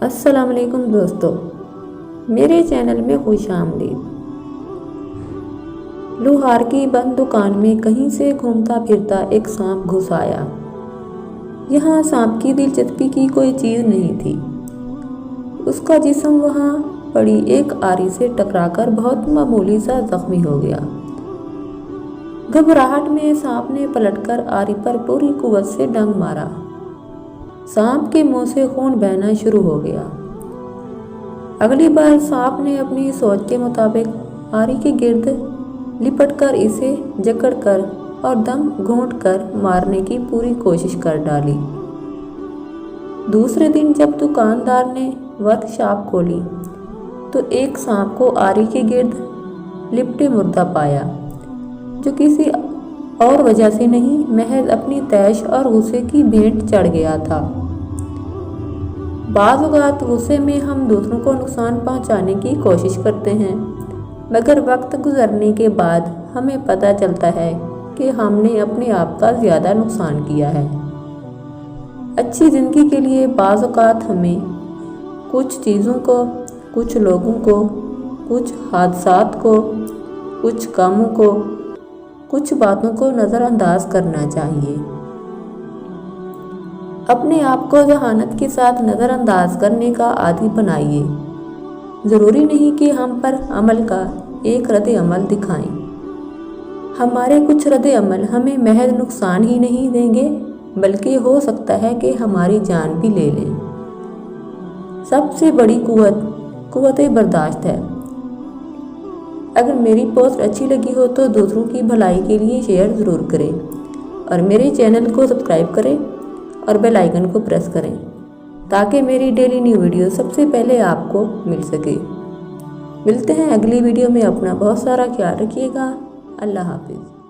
अस्सलाम वालेकुम दोस्तों, मेरे चैनल में खुश आमदीद। लोहार की बंद दुकान में कहीं से घूमता फिरता एक सांप घुस आया। यहाँ सांप की दिलचस्पी की कोई चीज़ नहीं थी। उसका जिस्म वहाँ पड़ी एक आरी से टकराकर बहुत मामूली सा जख्मी हो गया। घबराहट में सांप ने पलटकर आरी पर पूरी कुव्वत से डंक मारा। सांप के मुंह से खून बहना शुरू हो गया। अगली बार सांप ने अपनी सोच के मुताबिक आरी के गिर्द लिपटकर इसे जकड़कर और दम घोंटकर मारने की पूरी कोशिश कर डाली। दूसरे दिन जब दुकानदार ने वर्कशॉप खोली तो एक सांप को आरी के गिर्द लिपटे मुर्दा पाया, जो किसी और वजह से नहीं, महज अपनी तैश और गुस्से की भेंट चढ़ गया था। बाज़ औक़ात गुस्से में हम दूसरों को नुकसान पहुंचाने की कोशिश करते हैं, मगर वक्त गुजरने के बाद हमें पता चलता है कि हमने अपने आप का ज़्यादा नुकसान किया है। अच्छी ज़िंदगी के लिए बाज़ औक़ात हमें कुछ चीज़ों को, कुछ लोगों को, कुछ हादसात को, कुछ कामों को, कुछ बातों को नज़रअंदाज करना चाहिए। अपने आप को जहानत के साथ नज़रअंदाज करने का आदी बनाइए। ज़रूरी नहीं कि हम पर अमल का एक रद्द-ए-अमल दिखाएं। हमारे कुछ रद्द-ए-अमल हमें महज नुकसान ही नहीं देंगे, बल्कि हो सकता है कि हमारी जान भी ले लें। सबसे बड़ी कुव्वत बर्दाश्त है। अगर मेरी पोस्ट अच्छी लगी हो तो दूसरों की भलाई के लिए शेयर ज़रूर करें और मेरे चैनल को सब्सक्राइब करें और बेल आइकन को प्रेस करें, ताकि मेरी डेली न्यू वीडियो सबसे पहले आपको मिल सके। मिलते हैं अगली वीडियो में। अपना बहुत सारा ख्याल रखिएगा। अल्लाह हाफिज़।